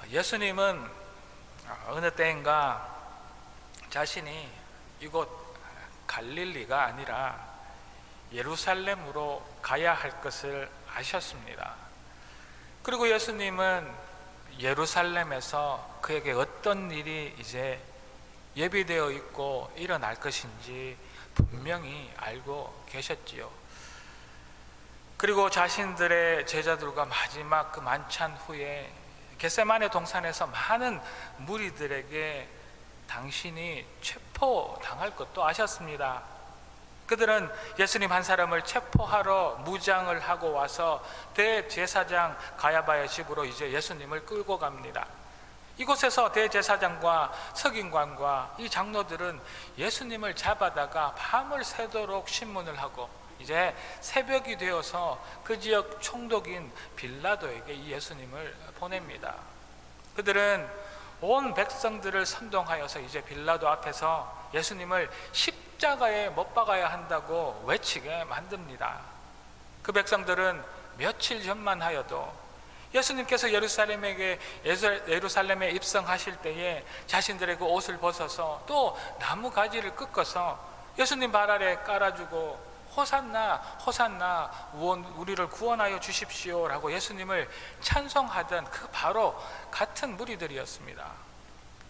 예수님은 어느 때인가 자신이 이곳 갈릴리가 아니라 예루살렘으로 가야 할 것을 아셨습니다. 그리고 예수님은 예루살렘에서 그에게 어떤 일이 이제 예비되어 있고 일어날 것인지 분명히 알고 계셨지요. 그리고 자신들의 제자들과 마지막 그 만찬 후에 겟세마네 동산에서 많은 무리들에게 당신이 체포당할 것도 아셨습니다. 그들은 예수님 한 사람을 체포하러 무장을 하고 와서 대제사장 가야바의 집으로 이제 예수님을 끌고 갑니다. 이곳에서 대제사장과 서기관과 이 장로들은 예수님을 잡아다가 밤을 새도록 신문을 하고 이제 새벽이 되어서 그 지역 총독인 빌라도에게 이 예수님을 보냅니다. 그들은 온 백성들을 선동하여서 이제 빌라도 앞에서 예수님을 십자가에 못 박아야 한다고 외치게 만듭니다. 그 백성들은 며칠 전만 하여도 예수님께서 예루살렘에 입성하실 때에 자신들의 그 옷을 벗어서 또 나무 가지를 꺾어서 예수님 발 아래 깔아주고 호산나 호산나 우리를 구원하여 주십시오 라고 예수님을 찬송하던 그 바로 같은 무리들이었습니다.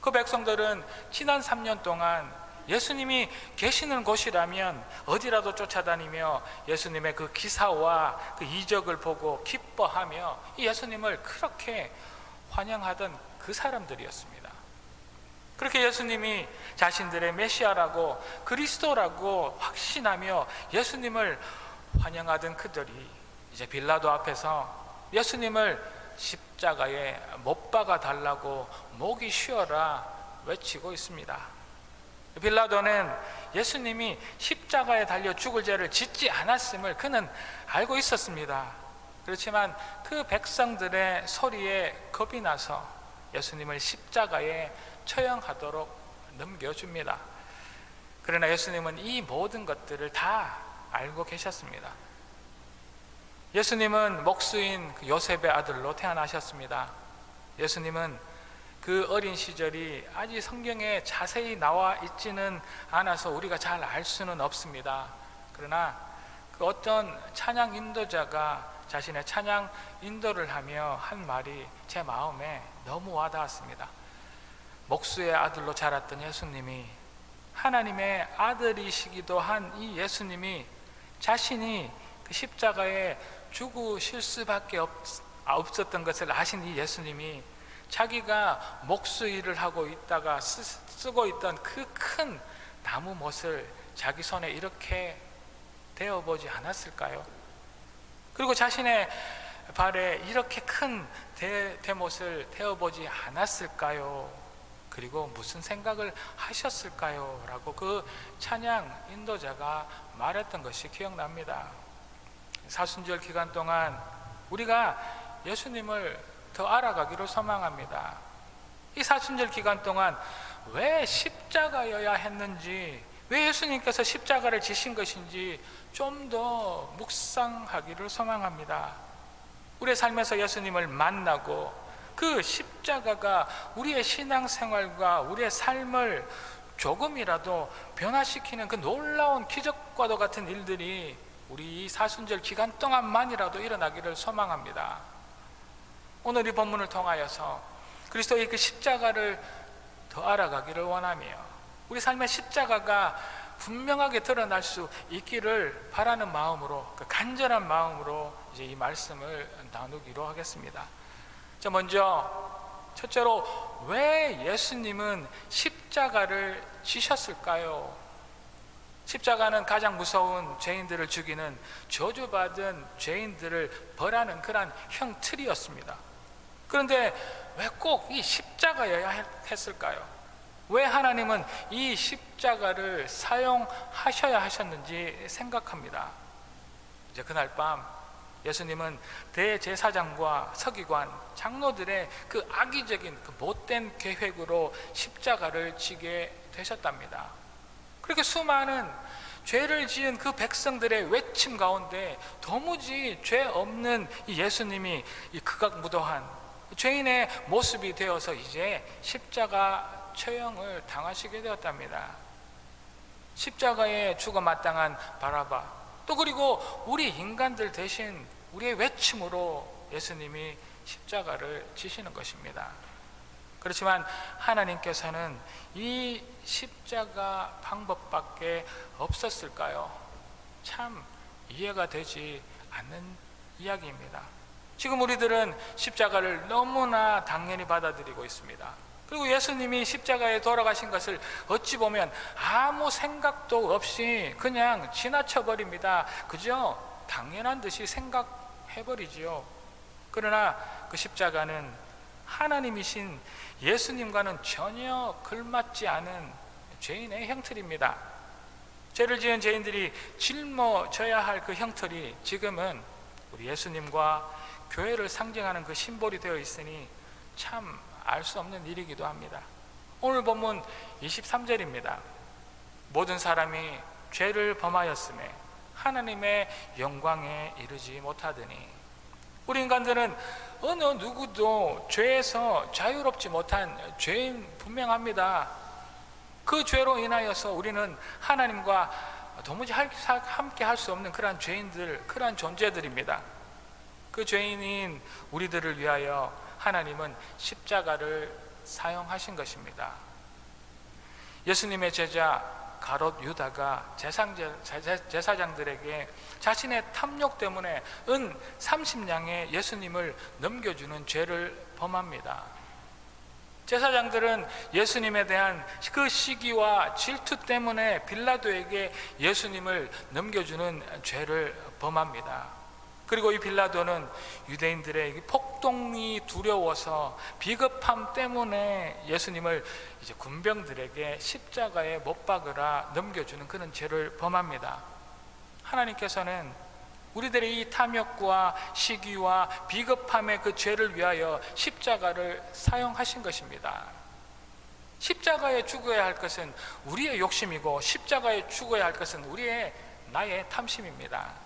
그 백성들은 지난 3년 동안 예수님이 계시는 곳이라면 어디라도 쫓아다니며 예수님의 그 기사와 그 이적을 보고 기뻐하며 이 예수님을 그렇게 환영하던 그 사람들이었습니다. 그렇게 예수님이 자신들의 메시아라고 그리스도라고 확신하며 예수님을 환영하던 그들이 이제 빌라도 앞에서 예수님을 십자가에 못 박아 달라고 목이 쉬어라 외치고 있습니다. 빌라도는 예수님이 십자가에 달려 죽을 죄를 짓지 않았음을 그는 알고 있었습니다. 그렇지만 그 백성들의 소리에 겁이 나서 예수님을 십자가에 처형하도록 넘겨줍니다. 그러나 예수님은 이 모든 것들을 다 알고 계셨습니다. 예수님은 목수인 요셉의 아들로 태어나셨습니다. 예수님은 그 어린 시절이 아직 성경에 자세히 나와 있지는 않아서 우리가 잘 알 수는 없습니다. 그러나 그 어떤 찬양 인도자가 자신의 찬양 인도를 하며 한 말이 제 마음에 너무 와닿았습니다. 목수의 아들로 자랐던 예수님이, 하나님의 아들이시기도 한 이 예수님이 자신이 그 십자가에 죽으실 수밖에 없었던 것을 아신 이 예수님이 자기가 목수 일을 하고 있다가 쓰고 있던 그 큰 나무 못을 자기 손에 이렇게 대어보지 않았을까요? 그리고 자신의 발에 이렇게 큰 대못을 대어보지 않았을까요? 그리고 무슨 생각을 하셨을까요? 라고 그 찬양 인도자가 말했던 것이 기억납니다. 사순절 기간 동안 우리가 예수님을 더 알아가기를 소망합니다. 이 사순절 기간 동안 왜 십자가여야 했는지, 왜 예수님께서 십자가를 지신 것인지 좀 더 묵상하기를 소망합니다. 우리의 삶에서 예수님을 만나고 그 십자가가 우리의 신앙생활과 우리의 삶을 조금이라도 변화시키는 그 놀라운 기적과도 같은 일들이 우리 이 사순절 기간 동안만이라도 일어나기를 소망합니다. 오늘 이 본문을 통하여서 그리스도의 그 십자가를 더 알아가기를 원하며 우리 삶의 십자가가 분명하게 드러날 수 있기를 바라는 마음으로, 그 간절한 마음으로 이제 이 말씀을 나누기로 하겠습니다. 자, 먼저 첫째로 왜 예수님은 십자가를 지셨을까요? 십자가는 가장 무서운 죄인들을 죽이는 저주받은 죄인들을 벌하는 그러한 형틀이었습니다. 그런데 왜 꼭 이 십자가여야 했을까요? 왜 하나님은 이 십자가를 사용하셔야 하셨는지 생각합니다. 이제 그날 밤 예수님은 대제사장과 서기관, 장로들의 그 악의적인 그 못된 계획으로 십자가를 지게 되셨답니다. 그렇게 수많은 죄를 지은 그 백성들의 외침 가운데 도무지 죄 없는 이 예수님이 이 극악무도한 죄인의 모습이 되어서 이제 십자가 처형을 당하시게 되었답니다. 십자가에 죽어 마땅한 바라바, 또 그리고 우리 인간들 대신 우리의 외침으로 예수님이 십자가를 지시는 것입니다. 그렇지만 하나님께서는 이 십자가 방법밖에 없었을까요? 참 이해가 되지 않는 이야기입니다. 지금 우리들은 십자가를 너무나 당연히 받아들이고 있습니다. 그리고 예수님이 십자가에 돌아가신 것을 어찌 보면 아무 생각도 없이 그냥 지나쳐 버립니다. 그저 당연한 듯이 생각해버리지요. 그러나 그 십자가는 하나님이신 예수님과는 전혀 걸맞지 않은 죄인의 형틀입니다. 죄를 지은 죄인들이 짊어져야 할 그 형틀이 지금은 우리 예수님과 교회를 상징하는 그 심볼이 되어 있으니 참 알 수 없는 일이기도 합니다. 오늘 본문 23절입니다. 모든 사람이 죄를 범하였음에 하나님의 영광에 이르지 못하더니, 우리 인간들은 어느 누구도 죄에서 자유롭지 못한 죄인 분명합니다. 그 죄로 인하여서 우리는 하나님과 도무지 함께 할 수 없는 그러한 죄인들, 그러한 존재들입니다. 그 죄인인 우리들을 위하여 하나님은 십자가를 사용하신 것입니다. 예수님의 제자 가롯 유다가 제사장들에게 자신의 탐욕 때문에 은 30냥에 예수님을 넘겨주는 죄를 범합니다. 제사장들은 예수님에 대한 그 시기와 질투 때문에 빌라도에게 예수님을 넘겨주는 죄를 범합니다. 그리고 이 빌라도는 유대인들의 폭동이 두려워서 비겁함 때문에 예수님을 이제 군병들에게 십자가에 못 박으라 넘겨주는 그런 죄를 범합니다. 하나님께서는 우리들의 이 탐욕과 시기와 비겁함의 그 죄를 위하여 십자가를 사용하신 것입니다. 십자가에 죽어야 할 것은 우리의 욕심이고, 십자가에 죽어야 할 것은 나의 탐심입니다.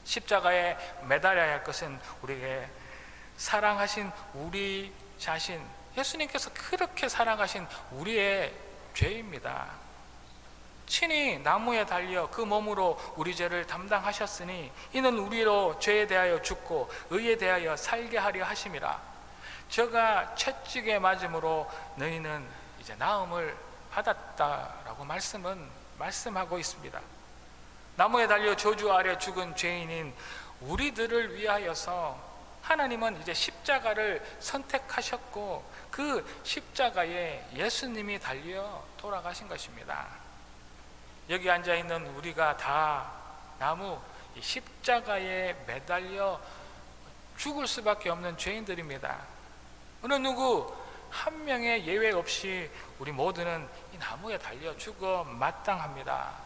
십자가에 매달려야 할 것은 우리에게 사랑하신 우리 자신, 예수님께서 그렇게 사랑하신 우리의 죄입니다. 친히 나무에 달려 그 몸으로 우리 죄를 담당하셨으니 이는 우리로 죄에 대하여 죽고 의에 대하여 살게 하려 하심이라. 저가 채찍에 맞음으로 너희는 이제 나음을 받았다라고 말씀하고 있습니다. 나무에 달려 저주 아래 죽은 죄인인 우리들을 위하여서 하나님은 이제 십자가를 선택하셨고, 그 십자가에 예수님이 달려 돌아가신 것입니다. 여기 앉아있는 우리가 다 나무 십자가에 매달려 죽을 수밖에 없는 죄인들입니다. 어느 누구 한 명의 예외 없이 우리 모두는 이 나무에 달려 죽어 마땅합니다.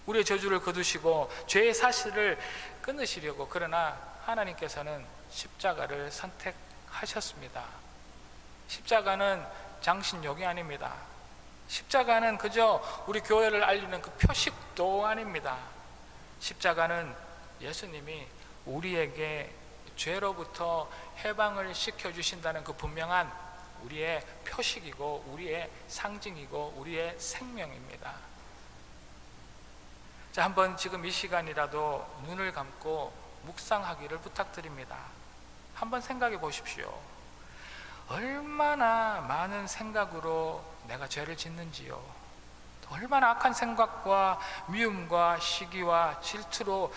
우리의 저주를 거두시고 죄의 사실을 끊으시려고, 그러나 하나님께서는 십자가를 선택하셨습니다. 십자가는 장신욕이 아닙니다. 십자가는 그저 우리 교회를 알리는 그 표식도 아닙니다. 십자가는 예수님이 우리에게 죄로부터 해방을 시켜주신다는 그 분명한 우리의 표식이고, 우리의 상징이고, 우리의 생명입니다. 자, 한번 지금 이 시간이라도 눈을 감고 묵상하기를 부탁드립니다. 한번 생각해 보십시오. 얼마나 많은 생각으로 내가 죄를 짓는지요. 얼마나 악한 생각과 미움과 시기와 질투로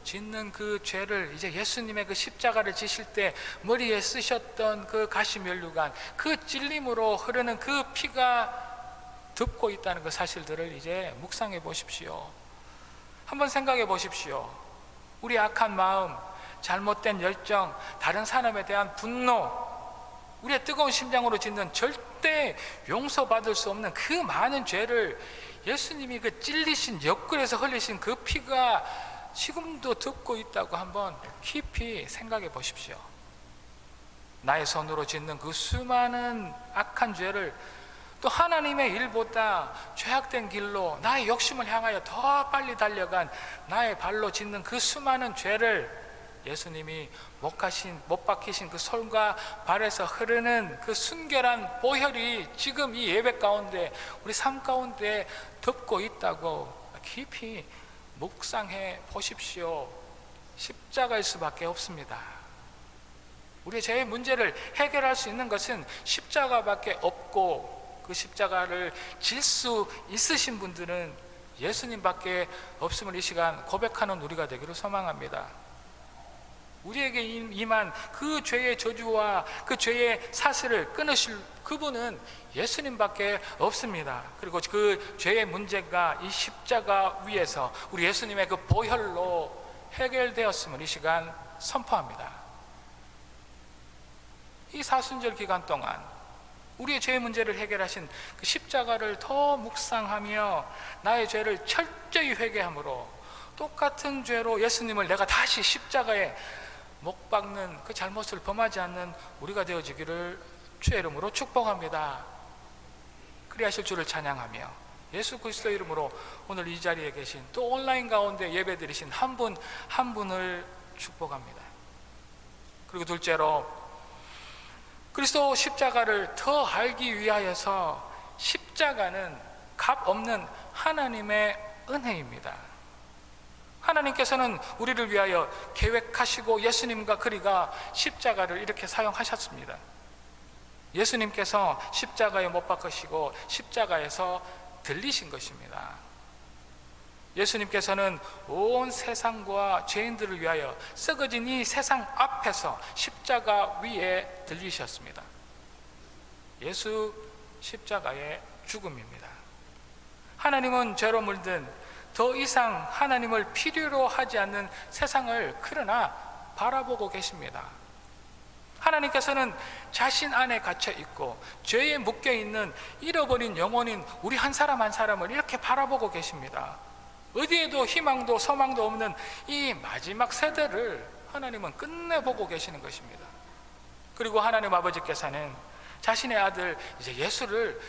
짓는 그 죄를 이제 예수님의 그 십자가를 지실 때 머리에 쓰셨던 그 가시면류관, 그 찔림으로 흐르는 그 피가 덮고 있다는 그 사실들을 이제 묵상해 보십시오. 한번 생각해 보십시오. 우리 악한 마음, 잘못된 열정, 다른 사람에 대한 분노, 우리의 뜨거운 심장으로 짓는 절대 용서받을 수 없는 그 많은 죄를 예수님이 그 찔리신 옆구리에서 흘리신 그 피가 지금도 덮고 있다고 한번 깊이 생각해 보십시오. 나의 손으로 짓는 그 수많은 악한 죄를 또 하나님의 일보다 죄악된 길로 나의 욕심을 향하여 더 빨리 달려간 나의 발로 짓는 그 수많은 죄를 예수님이 못 박히신 그 손과 발에서 흐르는 그 순결한 보혈이 지금 이 예배 가운데, 우리 삶 가운데 덮고 있다고 깊이 묵상해 보십시오. 십자가일 수밖에 없습니다. 우리의 죄의 문제를 해결할 수 있는 것은 십자가밖에 없고, 그 십자가를 질 수 있으신 분들은 예수님밖에 없음을 이 시간 고백하는 우리가 되기를 소망합니다. 우리에게 임한 그 죄의 저주와 그 죄의 사슬을 끊으실 그분은 예수님밖에 없습니다. 그리고 그 죄의 문제가 이 십자가 위에서 우리 예수님의 그 보혈로 해결되었음을 이 시간 선포합니다. 이 사순절 기간 동안 우리의 죄의 문제를 해결하신 그 십자가를 더 묵상하며 나의 죄를 철저히 회개함으로 똑같은 죄로 예수님을 내가 다시 십자가에 못 박는 그 잘못을 범하지 않는 우리가 되어지기를 주의 이름으로 축복합니다. 그리하실 주를 찬양하며 예수 그리스도 이름으로 오늘 이 자리에 계신 또 온라인 가운데 예배드리신 한 분 한 분을 축복합니다. 그리고 둘째로, 그리스도 십자가를 더 알기 위하여서 십자가는 값 없는 하나님의 은혜입니다. 하나님께서는 우리를 위하여 계획하시고 예수님과 그리가 십자가를 이렇게 사용하셨습니다. 예수님께서 십자가에 못 박히시고 십자가에서 들리신 것입니다. 예수님께서는 온 세상과 죄인들을 위하여 썩어진 이 세상 앞에서 십자가 위에 들리셨습니다. 예수 십자가의 죽음입니다. 하나님은 죄로 물든 더 이상 하나님을 필요로 하지 않는 세상을 그러나 바라보고 계십니다. 하나님께서는 자신 안에 갇혀 있고 죄에 묶여 있는 잃어버린 영혼인 우리 한 사람 한 사람을 이렇게 바라보고 계십니다. 어디에도 희망도 소망도 없는 이 마지막 세대를 하나님은 끝내보고 계시는 것입니다. 그리고 하나님 아버지께서는 자신의 아들 이제 예수를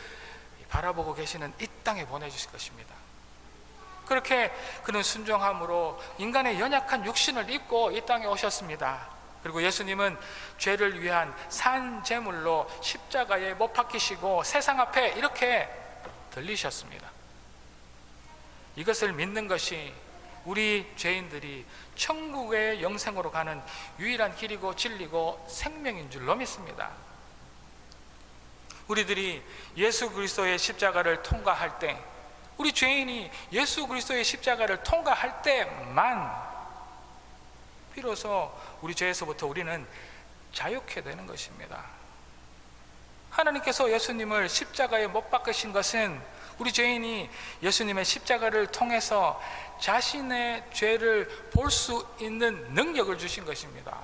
바라보고 계시는 이 땅에 보내주실 것입니다. 그렇게 그는 순종함으로 인간의 연약한 육신을 입고 이 땅에 오셨습니다. 그리고 예수님은 죄를 위한 산 제물로 십자가에 못 박히시고 세상 앞에 이렇게 들리셨습니다. 이것을 믿는 것이 우리 죄인들이 천국의 영생으로 가는 유일한 길이고 진리고 생명인 줄로 믿습니다. 우리들이 예수 그리스도의 십자가를 통과할 때, 우리 죄인이 예수 그리스도의 십자가를 통과할 때만 비로소 우리 죄에서부터 우리는 자유케 되는 것입니다. 하나님께서 예수님을 십자가에 못 박으신 것은 우리 죄인이 예수님의 십자가를 통해서 자신의 죄를 볼 수 있는 능력을 주신 것입니다.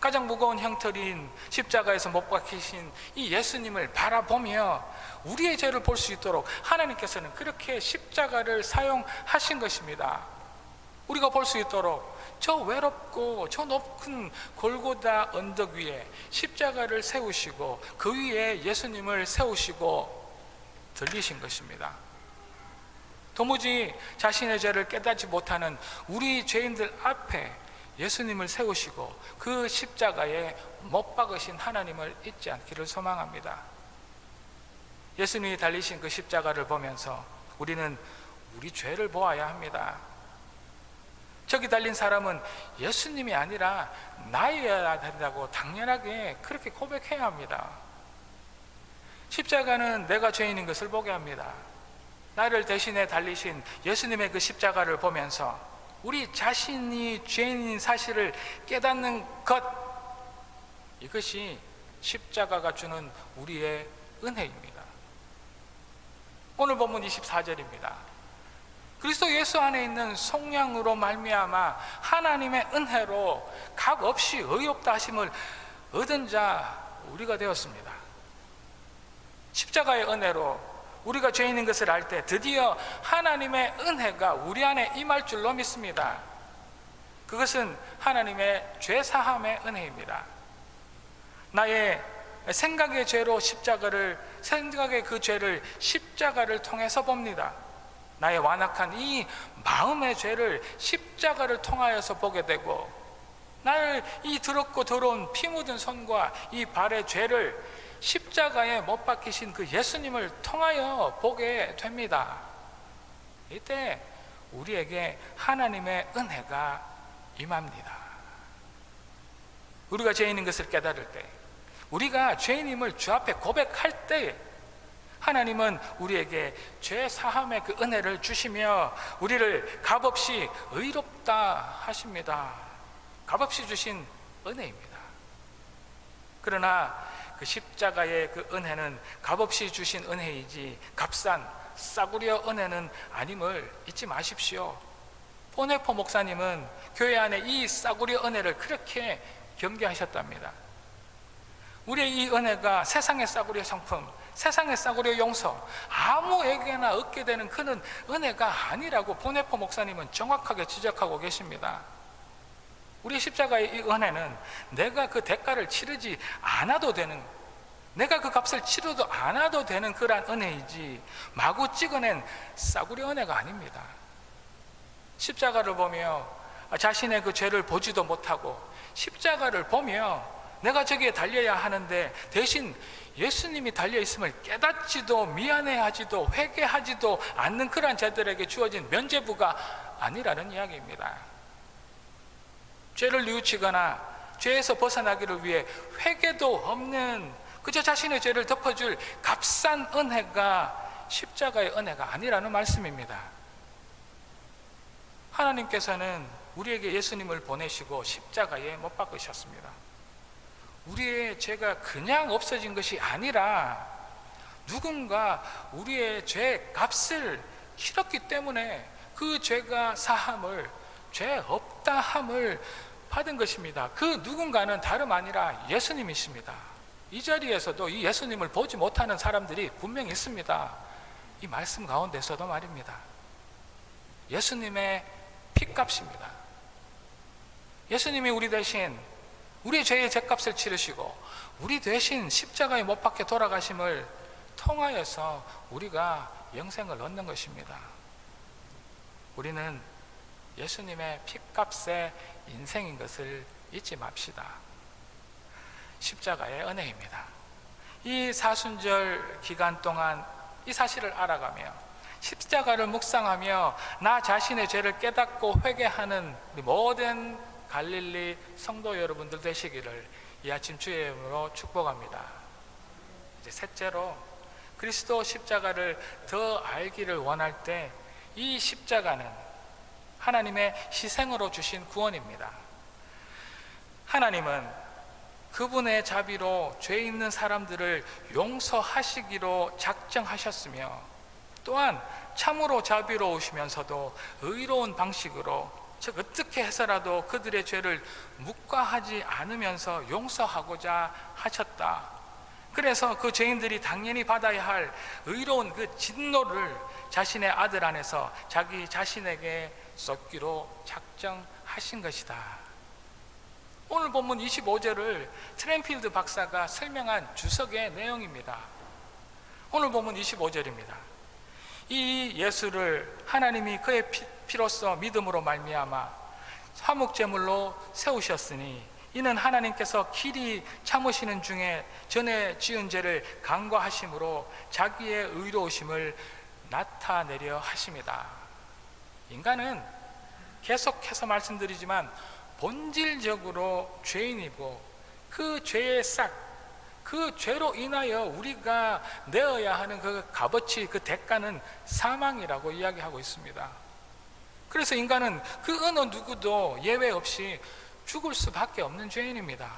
가장 무거운 형틀인 십자가에서 못 박히신 이 예수님을 바라보며 우리의 죄를 볼 수 있도록 하나님께서는 그렇게 십자가를 사용하신 것입니다. 우리가 볼 수 있도록 저 외롭고 저 높은 골고다 언덕 위에 십자가를 세우시고 그 위에 예수님을 세우시고 들리신 것입니다. 도무지 자신의 죄를 깨닫지 못하는 우리 죄인들 앞에 예수님을 세우시고 그 십자가에 못 박으신 하나님을 잊지 않기를 소망합니다. 예수님이 달리신 그 십자가를 보면서 우리는 우리 죄를 보아야 합니다. 저기 달린 사람은 예수님이 아니라 나여야 된다고 당연하게 그렇게 고백해야 합니다. 십자가는 내가 죄인인 것을 보게 합니다. 나를 대신에 달리신 예수님의 그 십자가를 보면서 우리 자신이 죄인인 사실을 깨닫는 것, 이것이 십자가가 주는 우리의 은혜입니다. 오늘 본문 24절입니다. 그리스도 예수 안에 있는 속량으로 말미암아 하나님의 은혜로 값 없이 의롭다 하심을 얻은 자 우리가 되었습니다. 십자가의 은혜로 우리가 죄인인 것을 알 때 드디어 하나님의 은혜가 우리 안에 임할 줄로 믿습니다. 그것은 하나님의 죄사함의 은혜입니다. 나의 생각의 죄로 생각의 그 죄를 십자가를 통해서 봅니다. 나의 완악한 이 마음의 죄를 십자가를 통하여서 보게 되고, 나를 이 더럽고 더러운 피 묻은 손과 이 발의 죄를 십자가에 못 박히신 그 예수님을 통하여 보게 됩니다. 이때 우리에게 하나님의 은혜가 임합니다. 우리가 죄인인 것을 깨달을 때, 우리가 죄인임을 주 앞에 고백할 때 하나님은 우리에게 죄 사함의 그 은혜를 주시며 우리를 값없이 의롭다 하십니다. 값없이 주신 은혜입니다. 그러나 그 십자가의 그 은혜는 값없이 주신 은혜이지 값싼 싸구려 은혜는 아님을 잊지 마십시오. 보네포 목사님은 교회 안에 이 싸구려 은혜를 그렇게 경계하셨답니다. 우리의 이 은혜가 세상의 싸구려 상품, 세상의 싸구려 용서, 아무에게나 얻게 되는 그런 은혜가 아니라고 보네포 목사님은 정확하게 지적하고 계십니다. 우리 십자가의 이 은혜는 내가 그 대가를 치르지 않아도 되는, 내가 그 값을 치르도 않아도 되는 그러한 은혜이지 마구 찍어낸 싸구려 은혜가 아닙니다. 십자가를 보며 자신의 그 죄를 보지도 못하고, 십자가를 보며 내가 저기에 달려야 하는데 대신 예수님이 달려있음을 깨닫지도 미안해하지도 회개하지도 않는 그러한 자들에게 주어진 면죄부가 아니라는 이야기입니다. 죄를 뉘우치거나 죄에서 벗어나기를 위해 회개도 없는, 그저 자신의 죄를 덮어줄 값싼 은혜가 십자가의 은혜가 아니라는 말씀입니다. 하나님께서는 우리에게 예수님을 보내시고 십자가에 못 박으셨습니다. 우리의 죄가 그냥 없어진 것이 아니라 누군가 우리의 죄 값을 치렀기 때문에 그 죄가 사함을, 죄 없다 함을 받은 것입니다. 그 누군가는 다름 아니라 예수님이십니다. 이 자리에서도 이 예수님을 보지 못하는 사람들이 분명히 있습니다. 이 말씀 가운데서도 말입니다. 예수님의 피값입니다. 예수님이 우리 대신 우리 죄의 죄값을 치르시고 우리 대신 십자가에 못 박혀 돌아가심을 통하여서 우리가 영생을 얻는 것입니다. 우리는 예수님의 피값의 인생인 것을 잊지 맙시다. 십자가의 은혜입니다. 이 사순절 기간 동안 이 사실을 알아가며 십자가를 묵상하며 나 자신의 죄를 깨닫고 회개하는 우리 모든 갈릴리 성도 여러분들 되시기를 이 아침 주의 이름으로 축복합니다. 이제 셋째로, 그리스도 십자가를 더 알기를 원할 때 이 십자가는 하나님의 희생으로 주신 구원입니다. 하나님은 그분의 자비로 죄 있는 사람들을 용서하시기로 작정하셨으며, 또한 참으로 자비로우시면서도 의로운 방식으로, 즉 어떻게 해서라도 그들의 죄를 묵과하지 않으면서 용서하고자 하셨다. 그래서 그 죄인들이 당연히 받아야 할 의로운 그 진노를 자신의 아들 안에서 자기 자신에게 쏟기로 작정하신 것이다. 오늘 본문 25절을 트랜필드 박사가 설명한 주석의 내용입니다. 오늘 본문 25절입니다. 이 예수를 하나님이 그의 피로써 믿음으로 말미암아 화목제물로 세우셨으니 이는 하나님께서 길이 참으시는 중에 전에 지은 죄를 간과하심으로 자기의 의로우심을 나타내려 하심이다. 인간은 계속해서 말씀드리지만 본질적으로 죄인이고, 그 죄의 싹, 그 죄로 인하여 우리가 내어야 하는 그 값어치, 그 대가는 사망이라고 이야기하고 있습니다. 그래서 인간은 그 어느 누구도 예외 없이 죽을 수밖에 없는 죄인입니다.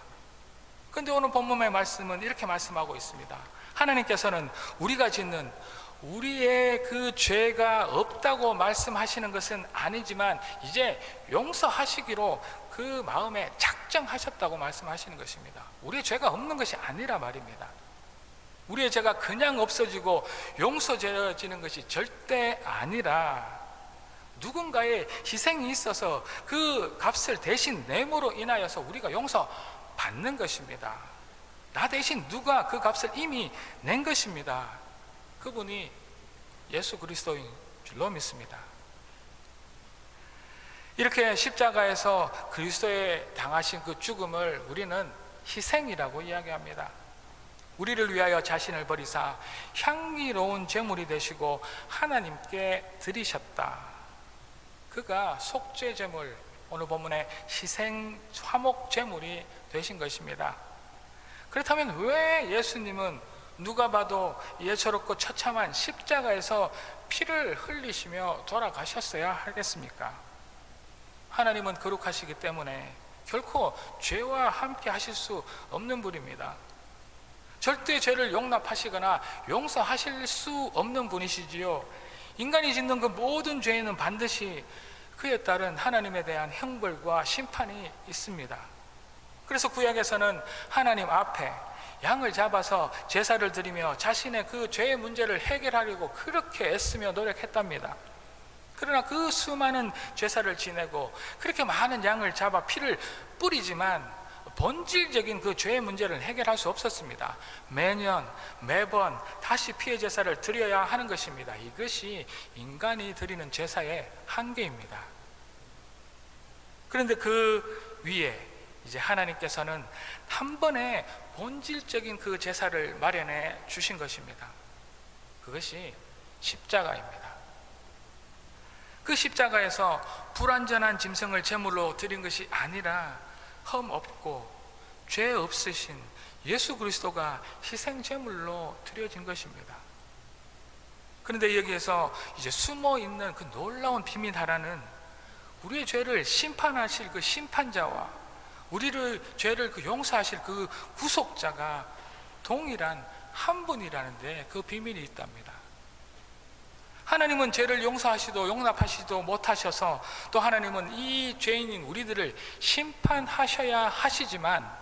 그런데 오늘 본문의 말씀은 이렇게 말씀하고 있습니다. 하나님께서는 우리가 짓는 우리의 그 죄가 없다고 말씀하시는 것은 아니지만 이제 용서하시기로 그 마음에 작정하셨다고 말씀하시는 것입니다. 우리의 죄가 없는 것이 아니라 말입니다. 우리의 죄가 그냥 없어지고 용서되어지는 것이 절대 아니라 누군가의 희생이 있어서 그 값을 대신 내므로 인하여서 우리가 용서받는 것입니다. 나 대신 누가 그 값을 이미 낸 것입니다. 그분이 예수 그리스도인 줄로 믿습니다. 이렇게 십자가에서 그리스도의 당하신 그 죽음을 우리는 희생이라고 이야기합니다. 우리를 위하여 자신을 버리사 향기로운 제물이 되시고 하나님께 드리셨다. 그가 속죄 제물, 오늘 본문의 희생 화목 제물이 되신 것입니다. 그렇다면 왜 예수님은 누가 봐도 예처롭고 처참한 십자가에서 피를 흘리시며 돌아가셨어야 하겠습니까? 하나님은 거룩하시기 때문에 결코 죄와 함께 하실 수 없는 분입니다. 절대 죄를 용납하시거나 용서하실 수 없는 분이시지요. 인간이 짓는 그 모든 죄에는 반드시 그에 따른 하나님에 대한 형벌과 심판이 있습니다. 그래서 구약에서는 하나님 앞에 양을 잡아서 제사를 드리며 자신의 그 죄의 문제를 해결하려고 그렇게 애쓰며 노력했답니다. 그러나 그 수많은 제사를 지내고 그렇게 많은 양을 잡아 피를 뿌리지만 본질적인 그 죄의 문제를 해결할 수 없었습니다. 매년 매번 다시 피의 제사를 드려야 하는 것입니다. 이것이 인간이 드리는 제사의 한계입니다. 그런데 그 위에 이제 하나님께서는 한 번에 본질적인 그 제사를 마련해 주신 것입니다. 그것이 십자가입니다. 그 십자가에서 불완전한 짐승을 제물로 드린 것이 아니라 흠 없고 죄 없으신 예수 그리스도가 희생 제물로 드려진 것입니다. 그런데 여기에서 이제 숨어 있는 그 놀라운 비밀 하나는 우리의 죄를 심판하실 그 심판자와 우리를 죄를 그 용서하실 그 구속자가 동일한 한 분이라는데 그 비밀이 있답니다. 하나님은 죄를 용서하시도 용납하시도 못하셔서 또 하나님은 이 죄인인 우리들을 심판하셔야 하시지만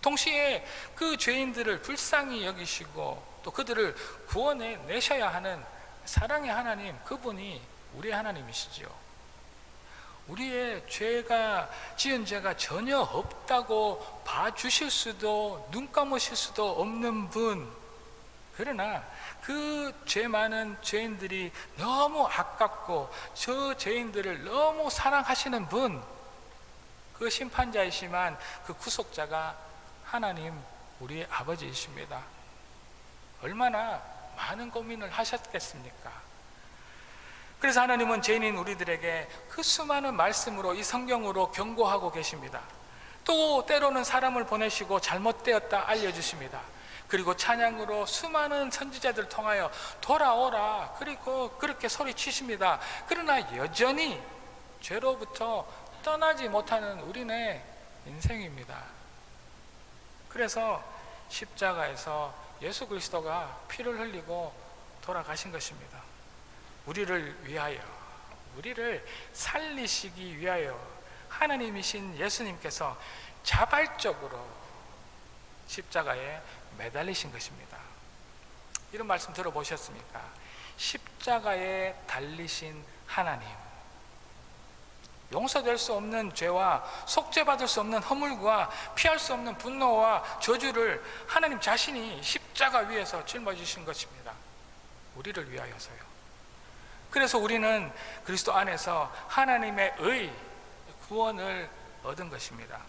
동시에 그 죄인들을 불쌍히 여기시고 또 그들을 구원해 내셔야 하는 사랑의 하나님, 그분이 우리의 하나님이시죠. 우리의 죄가 지은 죄가 전혀 없다고 봐주실 수도 눈 감으실 수도 없는 분, 그러나 그 죄 많은 죄인들이 너무 아깝고 저 죄인들을 너무 사랑하시는 분, 그 심판자이시만 그 구속자가 하나님 우리의 아버지이십니다. 얼마나 많은 고민을 하셨겠습니까? 그래서 하나님은 죄인인 우리들에게 그 수많은 말씀으로 이 성경으로 경고하고 계십니다. 또 때로는 사람을 보내시고 잘못되었다 알려주십니다. 그리고 찬양으로 수많은 선지자들을 통하여 돌아오라 그리고 그렇게 소리치십니다. 그러나 여전히 죄로부터 떠나지 못하는 우리네 인생입니다. 그래서 십자가에서 예수 그리스도가 피를 흘리고 돌아가신 것입니다. 우리를 위하여, 우리를 살리시기 위하여 하나님이신 예수님께서 자발적으로 십자가에 매달리신 것입니다. 이런 말씀 들어보셨습니까? 십자가에 달리신 하나님, 용서될 수 없는 죄와 속죄받을 수 없는 허물과 피할 수 없는 분노와 저주를 하나님 자신이 십자가 위에서 짊어지신 것입니다. 우리를 위하여서요. 그래서 우리는 그리스도 안에서 하나님의 의, 구원을 얻은 것입니다.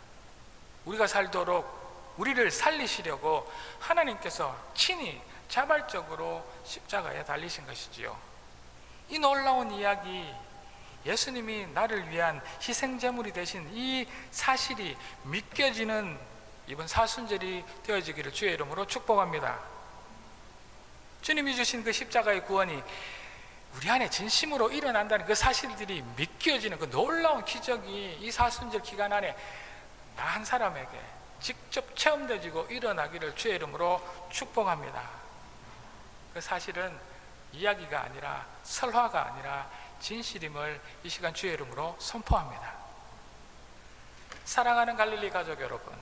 우리가 살도록 우리를 살리시려고 하나님께서 친히 자발적으로 십자가에 달리신 것이지요. 이 놀라운 이야기, 예수님이 나를 위한 희생제물이 되신 이 사실이 믿겨지는 이번 사순절이 되어지기를 주의 이름으로 축복합니다. 주님이 주신 그 십자가의 구원이 우리 안에 진심으로 일어난다는 그 사실들이 믿겨지는 그 놀라운 기적이 이 사순절 기간 안에 나 한 사람에게 직접 체험되지고 일어나기를 주의 이름으로 축복합니다. 그 사실은 이야기가 아니라 설화가 아니라 진실임을 이 시간 주의 이름으로 선포합니다. 사랑하는 갈릴리 가족 여러분,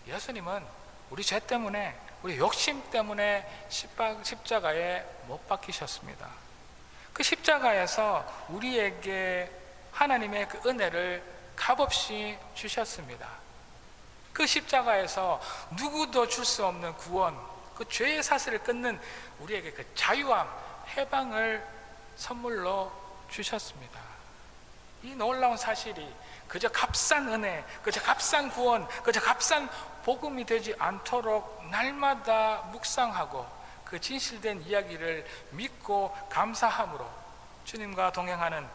예수님은 우리 죄 때문에, 우리 욕심 때문에 십자가에 못 박히셨습니다. 그 십자가에서 우리에게 하나님의 그 은혜를 값없이 주셨습니다. 그 십자가에서 누구도 줄 수 없는 구원, 그 죄의 사슬을 끊는 우리에게 그 자유함, 해방을 선물로 주셨습니다. 이 놀라운 사실이 그저 값싼 은혜, 그저 값싼 구원, 그저 값싼 복음이 되지 않도록 날마다 묵상하고 그 진실된 이야기를 믿고 감사함으로 주님과 동행하는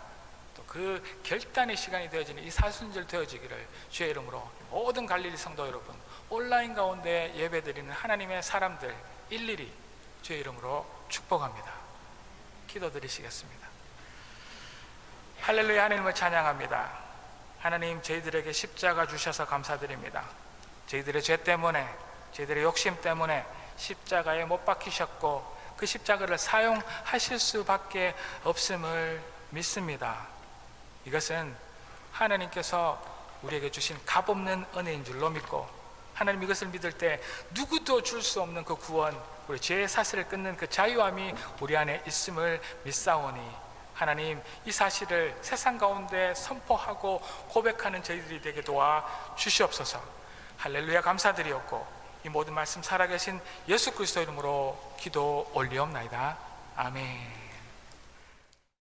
또 그 결단의 시간이 되어지는 이 사순절 되어지기를 주의 이름으로 모든 갈릴리 성도 여러분, 온라인 가운데 예배드리는 하나님의 사람들 일일이 주의 이름으로 축복합니다. 기도드리시겠습니다. 할렐루야. 하나님을 찬양합니다. 하나님, 저희들에게 십자가 주셔서 감사드립니다. 저희들의 죄 때문에, 저희들의 욕심 때문에 십자가에 못 박히셨고 그 십자가를 사용하실 수밖에 없음을 믿습니다. 이것은 하나님께서 우리에게 주신 값없는 은혜인 줄로 믿고, 하나님 이것을 믿을 때 누구도 줄 수 없는 그 구원, 우리 죄의 사슬을 끊는 그 자유함이 우리 안에 있음을 믿사오니 하나님, 이 사실을 세상 가운데 선포하고 고백하는 저희들이 되게 도와 주시옵소서. 할렐루야. 감사드리옵고 이 모든 말씀 살아계신 예수 그리스도 이름으로 기도 올리옵나이다. 아멘.